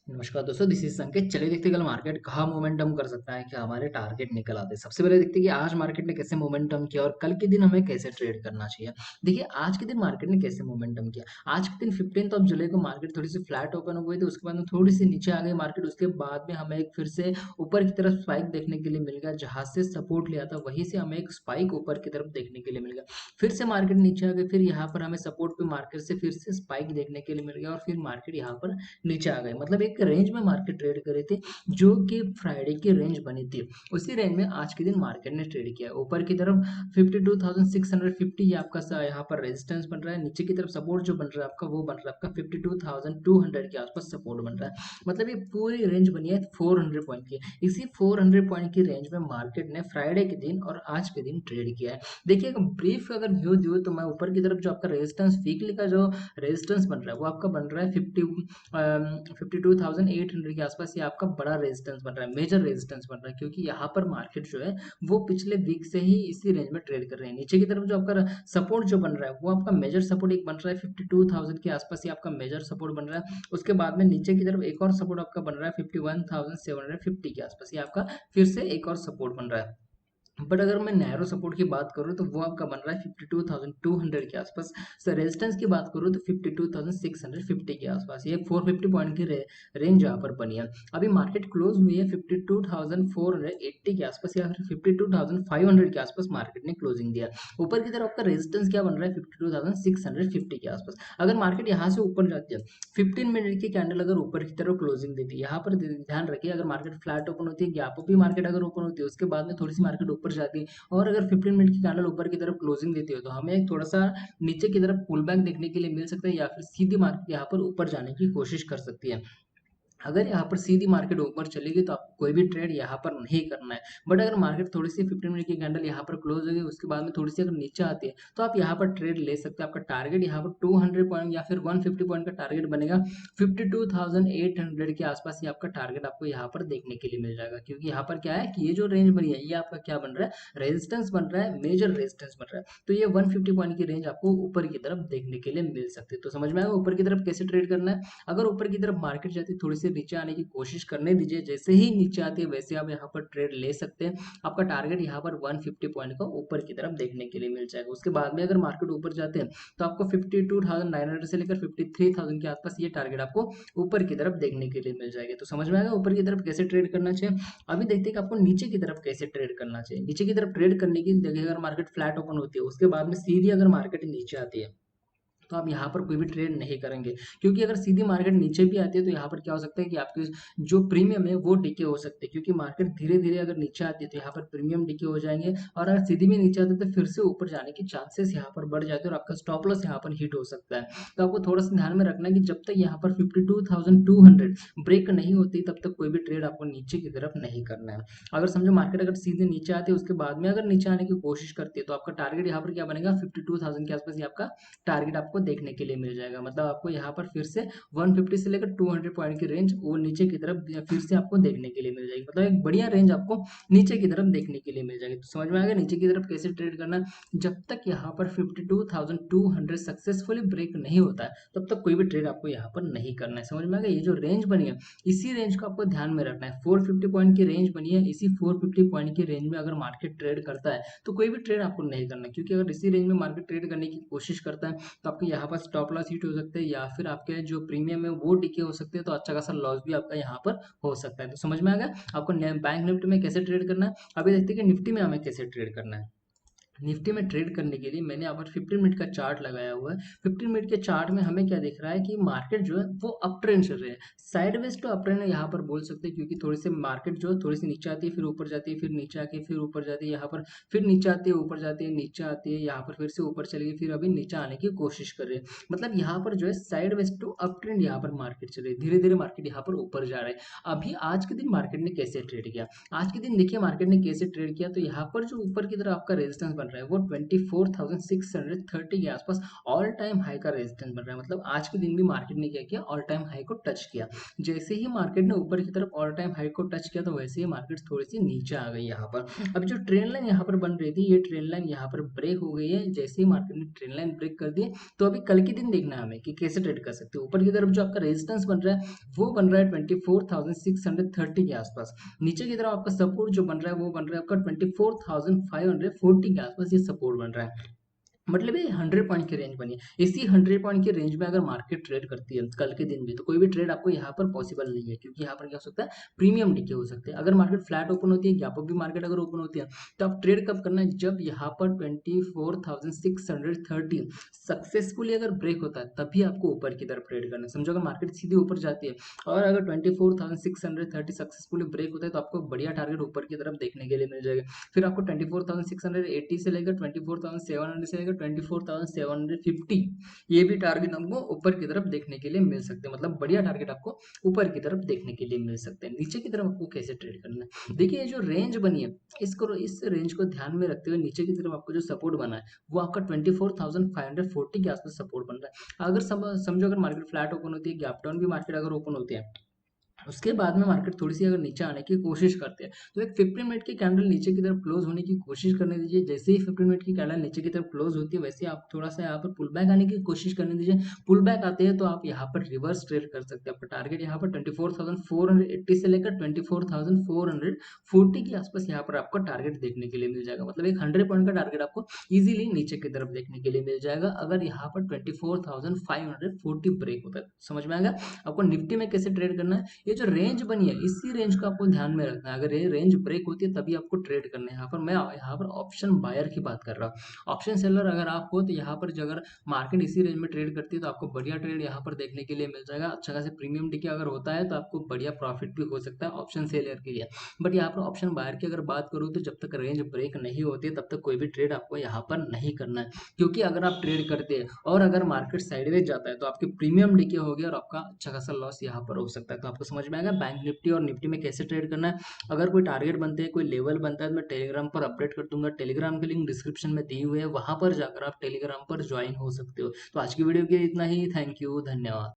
नमस्कार दोस्तों, this is संकेत। चलिए देखते हैं कल मार्केट कहाँ मोमेंटम कर सकता है, क्या हमारे टारगेट निकल आते हैं। सबसे पहले देखते हैं कि आज मार्केट ने कैसे मोमेंटम किया और कल के दिन हमें कैसे ट्रेड करना चाहिए। देखिए आज के दिन मार्केट ने कैसे मोमेंटम किया। आज के दिन 15 जुलाई को मार्केट थोड़ी सी फ्लैट ओपन हो गई थी, उसके बाद में थोड़ी सी नीचे आ गई मार्केट। उसके बाद में हमें एक फिर से ऊपर की तरफ स्पाइक देखने के लिए मिल गया, जहां से सपोर्ट लिया था वहीं से हमें एक स्पाइक ऊपर की तरफ देखने के लिए मिल गया। फिर से मार्केट नीचे आ गई, फिर यहाँ पर हमें सपोर्ट पे मार्केट से फिर से स्पाइक देखने के लिए मिल गया और फिर मार्केट यहाँ पर नीचे आ गए। मतलब एक रेंज में मार्केट ट्रेड करे थे, जो कि फ्राइडे की रेंज बनी थी। उसी रेंज में आज के दिन मार्केट ने ट्रेड किया। ऊपर की तरफ 52,650 ये आपका यहाँ पर रेजिस्टेंस बन रहा है। नीचे की तरफ सपोर्ट जो बन रहा है आपका, वो बन रहा है आपका 52,200 के आसपास सपोर्ट बन रहा है। मतलब ये पूरी रेंज बनी है 400 पॉइंट की। इसी 400 पॉइंट की रेंज में मार्केट ने फ्राइडे के दिन और आज के दिन ट्रेड किया है। देखिए अगर ब्रीफ अगर व्यू दूं तो मैं ऊपर की तरफ जो आपका रेजिस्टेंस वीकली का जो रेजिस्टेंस बन रहा है वो आपका बन रहा है 52,800 के आसपास। ये आपका बड़ा रेजिस्टेंस बन रहा है, मेजर रेजिस्टेंस बन रहा है, क्योंकि यहाँ पर मार्केट जो है वो पिछले वीक से ही इसी रेंज में ट्रेड कर रहे हैं। नीचे की तरफ जो आपका सपोर्ट जो बन रहा है वो आपका मेजर सपोर्ट एक बन रहा है 52,000 के आसपास। ये आपका मेजर सपोर्ट बन रहा है। उसके बाद में नीचे की तरफ एक और सपोर्ट आपका बन रहा है 51,750 के आसपास। ये आपका फिर से एक और सपोर्ट बन रहा है। बट अगर मैं नैरो सपोर्ट की बात करूँ तो वो आपका बन रहा है 52,200 के आसपास। सर रेजिस्टेंस की बात करूँ तो 52,650 के आसपास। ये 450 पॉइंट की रेंज यहाँ पर बनी है। अभी मार्केट क्लोज हुई है 52,480 के आसपास या फिर 52,500 के आसपास मार्केट ने क्लोजिंग दिया। ऊपर की तरफ आपका रेजिस्टेंस क्या बन रहा है 52,650 के आसपास। अगर मार्केट यहाँ से ऊपर जाती है, 15 मिनट की कैंडल अगर ऊपर की तरफ क्लोजिंग देती है, यहाँ पर ध्यान रखिए अगर मार्केट फ्लैट ओपन होती है, गैप अप भी मार्केट अगर ओपन होती है, उसके बाद में थोड़ी सी मार्केट ऊपर जाती है और अगर 15 मिनट की कैंडल ऊपर की तरफ क्लोजिंग देती है तो हमें एक थोड़ा सा नीचे की तरफ पुल बैक देखने के लिए मिल सकता है, या फिर सीधी मार्केट यहाँ पर ऊपर जाने की कोशिश कर सकती है। अगर यहाँ पर सीधी मार्केट ऊपर चलेगी तो आपको कोई भी ट्रेड यहाँ पर नहीं करना है। बट अगर मार्केट थोड़ी सी 15 मिनट की कैंडल यहाँ पर क्लोज होगी, उसके बाद में थोड़ी सी अगर नीचे आती है तो आप यहाँ पर ट्रेड ले सकते हैं। आपका टारगेट यहाँ पर 200 पॉइंट या फिर 150 पॉइंट का टारगेट बनेगा। 52,800 के आसपास ये आपका टारगेट आपको यहाँ पर देखने के लिए मिल जाएगा, क्योंकि यहाँ पर क्या है कि ये जो रेंज बनी है ये आपका क्या बन रहा है, रेजिस्टेंस बन रहा है, मेजर रेजिस्टेंस बन रहा है। तो ये 150 पॉइंट की रेंज आपको ऊपर की तरफ देखने के लिए मिल सकती है। तो समझ में आएगा ऊपर की तरफ कैसे ट्रेड करना है। अगर ऊपर की तरफ मार्केट जाती है थोड़ी सी नीचे आने की कोशिश करने दीजिए, जैसे ही नीचे आती है वैसे आप यहाँ पर ट्रेड ले सकते हैं। आपका टारगेट यहाँ पर 150 पॉइंट का ऊपर की तरफ देखने के लिए मिल जाएगा। उसके बाद में अगर मार्केट ऊपर जाते हैं तो आपको 52,900 से लेकर 53,000 के आसपास ये टारगेट आपको ऊपर की तरफ देखने के लिए मिल जाएगा। तो समझ में आएगा ऊपर की तरफ कैसे ट्रेड करना चाहिए। अभी देखते हैं कि आपको नीचे की तरफ कैसे ट्रेड करना चाहिए। नीचे की तरफ ट्रेड करने की जगह अगर मार्केट फ्लैट ओपन होती है, उसके बाद में सीधी अगर मार्केट नीचे आती है तो आप यहाँ पर कोई भी ट्रेड नहीं करेंगे, क्योंकि अगर सीधी मार्केट नीचे भी आती है तो यहाँ पर क्या हो सकता है कि आपके जो प्रीमियम है वो डिके हो सकते हैं, क्योंकि मार्केट धीरे धीरे अगर नीचे आती है तो यहाँ पर प्रीमियम डिके हो जाएंगे और अगर सीधी भी नीचे आती है तो फिर से ऊपर जाने के चांसेस यहाँ पर बढ़ जाते हैं और आपका स्टॉप लॉस यहाँ पर हिट हो सकता है। तो आपको थोड़ा सा ध्यान में रखना है कि जब तक यहाँ पर 52,200 ब्रेक नहीं होती तब तक कोई भी ट्रेड आपको नीचे की तरफ नहीं करना है। अगर समझो मार्केट अगर सीधे नीचे आती है उसके बाद में अगर नीचे आने की कोशिश करती है तो आपका टारगेट यहाँ पर क्या बनेगा, 52,000 के आसपास ये आपका टारगेट आपको देखने के लिए मिल जाएगा। मतलब आपको यहाँ पर फिर से 150 से लेकर 200 पॉइंट की रेंज वो नीचे की तरफ फिर से आपको देखने के लिए मिल जाएगी। मतलब एक बढ़िया रेंज आपको नीचे की तरफ देखने के लिए मिल जाएगी। तो समझ में आ गया नीचे की तरफ कैसे ट्रेड करना है। जब तक यहाँ पर 52,200 सक्सेसफुली ब्रेक नहीं होता है तब तक कोई भी ट्रेड आपको यहाँ पर नहीं करना है। समझ में आ गया। ये जो रेंज बनी है इसी रेंज को आपको ध्यान में रखना है। 450 पॉइंट की रेंज बनी है, इसी 450 पॉइंट की रेंज में अगर मार्केट ट्रेड करता है तो कोई भी ट्रेड आपको नहीं करना, क्योंकि अगर इसी रेंज में मार्केट ट्रेड करने की कोशिश करता है तो आपके यहाँ पर स्टॉप लॉस हिट हो सकते हैं या फिर आपके जो प्रीमियम है वो डिके हो सकते हैं। तो अच्छा खासा लॉस भी आपका यहाँ पर हो सकता है। तो समझ में आ गया आपको बैंक निफ्टी में कैसे ट्रेड करना है। अभी देखते हैं कि निफ्टी में हमें कैसे ट्रेड करना है। निफ्टी में ट्रेड करने के लिए मैंने यहाँ पर 15 मिनट का चार्ट लगाया हुआ है। 15 मिनट के चार्ट में हमें क्या दिख रहा है कि मार्केट जो है वो अप ट्रेंड चल रही है। साइडवेज टू अप ट्रेंड यहाँ पर बोल सकते हैं, क्योंकि थोड़ी सी मार्केट जो है थोड़ी सी नीचे आती है फिर ऊपर जाती है, फिर नीचे आके फिर ऊपर जाती है, यहाँ पर फिर नीचे आती है ऊपर जाती है, नीचे आती है, यहाँ पर फिर से ऊपर चली गई, फिर अभी नीचे आने की कोशिश कर रही है। मतलब यहाँ पर जो है साइडवेज टू अप ट्रेंड यहाँ पर मार्केट चल रही है। धीरे धीरे मार्केट यहाँ पर ऊपर जा रहा है। अभी आज के दिन मार्केट ने कैसे ट्रेड किया, आज के दिन देखिए मार्केट ने कैसे ट्रेड किया। तो यहाँ पर जो ऊपर की तरफ आपका रेजिस्टेंस बन रहा है वो 24,630 के आसपास ऑल टाइम हाई का रेजिस्टेंस बन रहा है। मतलब आज के दिन भी मार्केट ने क्या किया, ऑल टाइम हाई को टच किया। जैसे ही मार्केट ने ऊपर की तरफ ऑल टाइम हाई को टच किया तो वैसे ही मार्केट थोड़ी सी नीचे आ गई यहाँ पर। अब जो ट्रेंड लाइन यहाँ पर बन रही थी, ये ट्रेंड लाइन यहाँ पर ब्रेक हो गई है। जैसे ही मार्केट ने ट्रेंड लाइन ब्रेक कर दी, तो अभी कल के दिन देखना है हमें कि कैसे ट्रेड कर सकते हो। ऊपर की तरफ जो आपका रेजिस्टेंस बन रहा है वो बन रहा है 24,630 के आसपास। नीचे की तरफ आपका सपोर्ट जो बन रहा है वो बन रहा है आपका 24,540 के आसपास, ये सपोर्ट बन रहा है। मतलब ये 100 पॉइंट की रेंज बनी है। इसी 100 पॉइंट की रेंज में अगर मार्केट ट्रेड करती है कल के दिन भी, तो कोई भी ट्रेड आपको यहाँ पर पॉसिबल नहीं है, क्योंकि यहाँ पर क्या हो सकता है, प्रीमियम डीके हो सकते हैं। अगर मार्केट फ्लैट ओपन होती है, गैप अप भी मार्केट अगर ओपन होती है, तो आप ट्रेड कब करना है, जब यहाँ पर 24,630 सक्सेसफुली अगर ब्रेक होता है तभी आपको ऊपर की तरफ ट्रेड करना है। समझो अगर मार्केट सीधे ऊपर जाती है और अगर 24,630 सक्सेसफुली ब्रेक होता है, तो आपको बढ़िया टारगेट ऊपर की तरफ देखने के लिए मिल जाएगा। फिर आपको 24,680 से लेकर 24,700 से लेकर 24,750 ये भी टारगेट हमको ऊपर की तरफ देखने के लिए मिल सकते हैं। मतलब बढ़िया टारगेट आपको ऊपर की तरफ देखने के लिए मिल सकते हैं। नीचे की तरफ आपको कैसे ट्रेड करना है, देखिए ये जो रेंज बनी है, इस रेंज को ध्यान में रखते हुए नीचे की तरफ आपको जो सपोर्ट बना है वो आपका 24,540 के आसपास सपोर्ट बन रहा है। अगर समझो अगर मार्केट फ्लैट ओपन होती है, गैप डाउन भी मार्केट अगर ओपन होती है, उसके बाद में मार्केट थोड़ी सी अगर नीचे आने की कोशिश करते हैं, तो एक 15 मिनट की कैंडल नीचे की तरफ क्लोज होने की कोशिश करने दीजिए। जैसे ही 15 मिनट की कैंडल नीचे की तरफ क्लोज होती है, वैसे आप थोड़ा सा यहाँ पर पुल बैक आने की कोशिश करने दीजिए। पुल बैक आते हैं तो आप यहाँ पर रिवर्स ट्रेड कर सकते हैं। आपका टारगेट यहाँ पर 24,480 से लेकर 24,440 के आसपास यहाँ पर आपको टारगेट देखने के लिए मिल जाएगा। मतलब एक 100 पॉइंट का टारगेट आपको इजीली नीचे की तरफ देखने के लिए मिल जाएगा, अगर यहाँ पर 24,540 ब्रेक होता है। समझ में आएगा आपको निफ्टी में कैसे ट्रेड करना है। ये जो रेंज बनी है, इसी रेंज को आपको ध्यान में रखना है। अगर ये रेंज ब्रेक होती है तभी आपको ट्रेड करना है। यहाँ पर मैं यहाँ पर ऑप्शन बायर की बात कर रहा हूँ। ऑप्शन सेलर अगर आप हो तो यहाँ पर जो अगर मार्केट इसी रेंज में ट्रेड करती है तो आपको बढ़िया ट्रेड यहाँ पर देखने के लिए मिल जाएगा। अच्छा खासा प्रीमियम डीके अगर होता है तो आपको बढ़िया प्रॉफिट भी हो सकता है ऑप्शन सेलर के लिए। बट यहाँ पर ऑप्शन बायर की अगर बात करूँ तो जब तक रेंज ब्रेक नहीं होती है तब तक कोई भी ट्रेड आपको यहाँ पर नहीं करना है, क्योंकि अगर आप ट्रेड करते हैं और अगर मार्केट साइडवेज जाता है तो आपके प्रीमियम डीके हो गया और आपका अच्छा खासा लॉस यहाँ पर हो सकता है। तो आपको समझ में आएगा बैंक निफ्टी और निफ्टी में कैसे ट्रेड करना है। अगर कोई टारगेट बनते हैं, कोई लेवल बनता है, तो मैं टेलीग्राम पर अपडेट कर दूंगा। टेलीग्राम की लिंक डिस्क्रिप्शन में दी हुई है, वहां पर जाकर आप टेलीग्राम पर ज्वाइन हो सकते हो। तो आज की वीडियो के लिए इतना ही। थैंक यू, धन्यवाद।